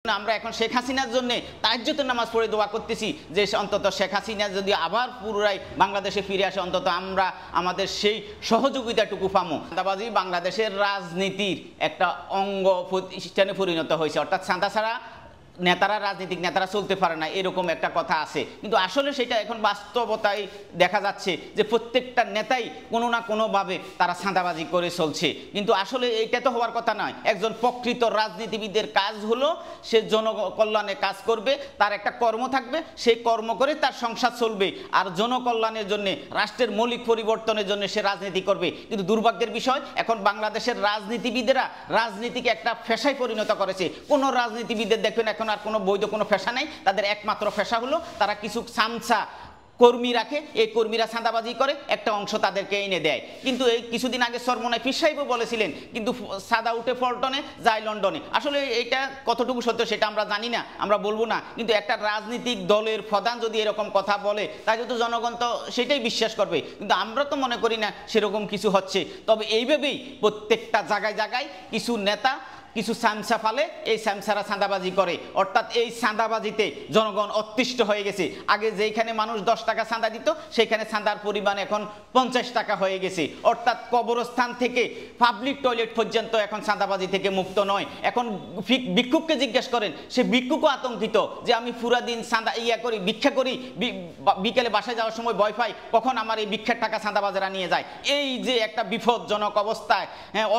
আমরা এখন শেখ হাসিনার জন্য তাহাজ্জুদের নামাজ পড়ে দোয়া করতেছি যে অন্তত শেখ হাসিনা যদি আবার পুনরায় বাংলাদেশে ফিরে আসে, অন্তত আমরা আমাদের সেই সহযোগিতাটুকু পামো। চাঁদাবাজি বাংলাদেশের রাজনীতির একটা অঙ্গ প্রতিষ্ঠানে পরিণত হয়েছে, অর্থাৎ চাঁদা ছাড়া নেতারা, রাজনৈতিক নেতারা চলতে পারে না, এরকম একটা কথা আছে। কিন্তু আসলে সেটা এখন বাস্তবতায় দেখা যাচ্ছে যে প্রত্যেকটা নেতাই কোনো না কোনোভাবে তারা চাঁদাবাজি করে চলছে। কিন্তু আসলে এটা তো হওয়ার কথা নয়। একজন প্রকৃত রাজনীতিবিদের কাজ হলো সে জনকল্যাণে কাজ করবে, তার একটা কর্ম থাকবে, সেই কর্ম করে তার সংসার চলবে, আর জনকল্যাণের জন্য, রাষ্ট্রের মৌলিক পরিবর্তনের জন্য সে রাজনীতি করবে। কিন্তু দুর্ভাগ্যের বিষয়, এখন বাংলাদেশের রাজনীতিবিদেরা রাজনীতিকে একটা পেশায় পরিণত করেছে। কোনো রাজনীতিবিদের দেখবেন এখন আর কোনো বৈধ কোনো পেশা নাই, তাদের একমাত্র পেশা হলো তারা কিছু চামচা কর্মী রাখে, এই কর্মীরা চাঁদাবাজি করে, একটা অংশ তাদেরকে এনে দেয়। কিন্তু এই কিছুদিন আগে সরমনায় পীর সাহেবও বলেছিলেন, কিন্তু সাদা উঠে পল্টনে যায় লন্ডনে। আসলে এটা কতটুকু সত্য সেটা আমরা জানি না, আমরা বলবো না। কিন্তু একটা রাজনৈতিক দলের প্রধান যদি এরকম কথা বলে, তাহলে তো জনগণ তো সেটাই বিশ্বাস করবে। কিন্তু আমরা তো মনে করি না সেরকম কিছু হচ্ছে। তবে এইভাবেই প্রত্যেকটা জায়গায় জায়গায় কিছু নেতা কিছু চামচা ফালে, এই চামচারা চাঁদাবাজি করে, অর্থাৎ এই চাঁদাবাজিতে জনগণ অতিষ্ঠ হয়ে গেছে। আগে যেখানে মানুষ 10 টাকা চাঁদা দিত, সেখানে চাঁদার পরিমাণ এখন 50 টাকা হয়ে গেছে। অর্থাৎ কবরস্থান থেকে পাবলিক টয়লেট পর্যন্ত এখন চাঁদাবাজি থেকে মুক্ত নয়। এখন ভিক্ষুককে জিজ্ঞেস করেন, সে ভিক্ষুকও আতঙ্কিত যে আমি পুরা দিন চাঁদা করি, ভিক্ষা করি, বিকেলে বাসায় যাওয়ার সময় ভয় পাই কখন আমার এই ভিক্ষার টাকা চাঁদাবাজেরা নিয়ে যায়। এই যে একটা বিপজ্জনক অবস্থায়,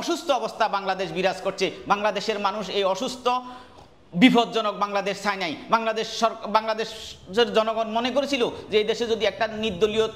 অসুস্থ অবস্থা বাংলাদেশ বিরাজ করছে। বাংলাদেশের মানুষ এই অসুস্থ বিপজ্জনক বাংলাদেশ চায় নাই। বাংলাদেশের জনগণ মনে করেছিল যে এই দেশে যদি একটা নির্দলীয়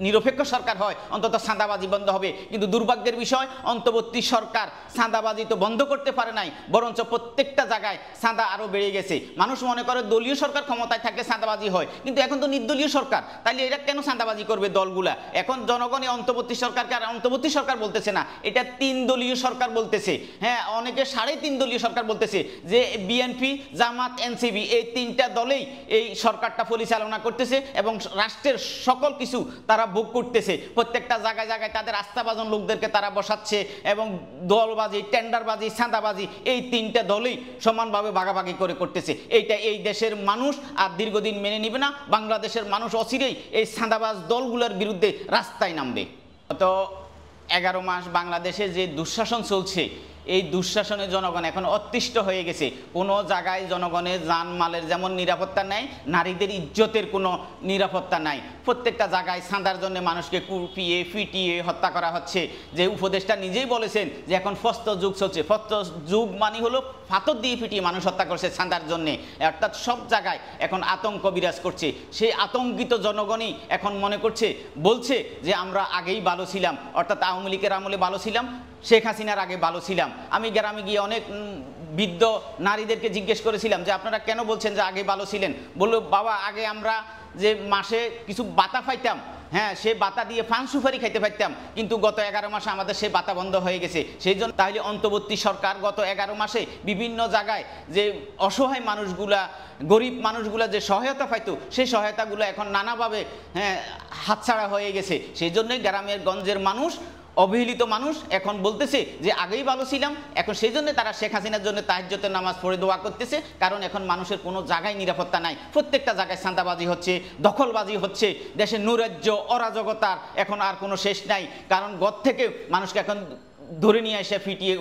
নিরপেক্ষ সরকার হয়, অন্তত চাঁদাবাজি বন্ধ হবে। কিন্তু দুর্ভাগ্যের বিষয়, অন্তর্বর্তী সরকার চাঁদাবাজি তো বন্ধ করতে পারে নাই, বরঞ্চ প্রত্যেকটা জায়গায় চাঁদা আরো বেড়ে গেছে। মানুষ মনে করে দলীয় সরকার ক্ষমতায় থাকলে চাঁদাবাজি হয়, কিন্তু এখন তো নির্দলীয় সরকার, তাইলে এরা কেন চাঁদাবাজি করবে দলগুলা? এখন জনগণ অন্তর্বর্তী সরকারকে আর অন্তর্বর্তী সরকার বলতেছে না, এটা 3 দলীয় সরকার বলতেছে। হ্যাঁ, অনেকে 3.5 দলীয় সরকার বলতেছে, যে বিএনপি, জামাত, এনসিপি এই 3টা দলেই এই সরকারটা পরিচালনা করতেছে এবং রাষ্ট্রের সকল কিছু তারা ভোগ করতেছে। প্রত্যেকটা জায়গায় জায়গায় তাদের আস্থাভাজন লোকদেরকে তারা বসাচ্ছে এবং দলবাজি, টেন্ডারবাজি, চাঁদাবাজি এই 3টা দলই সমানভাবে ভাগাভাগি করে করতেছে। এইটা এই দেশের মানুষ আর দীর্ঘদিন মেনে নিবে না। বাংলাদেশের মানুষ অচিরেই এই চাঁদাবাজ দলগুলোর বিরুদ্ধে রাস্তায় নামবে। তো 11 মাস বাংলাদেশে যে দুঃশাসন চলছে, এই দুঃশাসনে জনগণ এখন অতিষ্ঠ হয়ে গেছে। কোনো জায়গায় জনগণের জানমালের যেমন নিরাপত্তা নাই, নারীদের ইজ্জতের কোনো নিরাপত্তা নাই। প্রত্যেকটা জায়গায় চাঁদার জন্য মানুষকে কুপিয়ে পিটিয়ে হত্যা করা হচ্ছে। যে উপদেষ্টা নিজেই বলেছেন যে এখন ফস্ত যুগ চলছে। ফস্ত যুগ মানে হলো পাথর দিয়ে পিটিয়ে মানুষ হত্যা করছে চাঁদার জন্যে। অর্থাৎ সব জায়গায় এখন আতঙ্ক বিরাজ করছে। সেই আতঙ্কিত জনগণই এখন মনে করছে, বলছে যে আমরা আগেই ভালো ছিলাম, অর্থাৎ আওয়ামী লীগের আমলে ভালো ছিলাম, শেখ হাসিনার আগে ভালো ছিলাম। আমি গ্রামে গিয়ে অনেক বৃদ্ধ নারীদেরকে জিজ্ঞেস করেছিলাম যে আপনারা কেন বলছেন যে আগে ভালো ছিলেন? বললো, বাবা আগে আমরা যে মাসে কিছু বাতা পাইতাম, হ্যাঁ সে বাতা দিয়ে পান সুপারি খাইতে পারতাম, কিন্তু গত 11 মাসে আমাদের সেই বাতা বন্ধ হয়ে গেছে। সেই জন্য তাহলে অন্তর্বর্তী সরকার গত 11 মাসে বিভিন্ন জায়গায় যে অসহায় মানুষগুলা, গরিব মানুষগুলা যে সহায়তা পাইতো, সেই সহায়তাগুলো এখন নানাভাবে হাতছাড়া হয়ে গেছে। সেই জন্যই গ্রামের গঞ্জের মানুষ, অবহেলিত মানুষ এখন বলতেছে যে আগেই ভালো ছিলাম। এখন সেই জন্য তারা শেখ হাসিনার জন্য তাহাজ্জুদের নামাজ পড়ে দোয়া করতেছে, কারণ এখন মানুষের কোনো জায়গায় নিরাপত্তা নাই। প্রত্যেকটা জায়গায় চাঁদাবাজি হচ্ছে, দখলবাজি হচ্ছে, দেশের নৈরাজ্য অরাজকতার এখন আর কোনো শেষ নাই। কারণ ঘর থেকে মানুষকে এখন ধরে নিয়ে এসে পিটিয়ে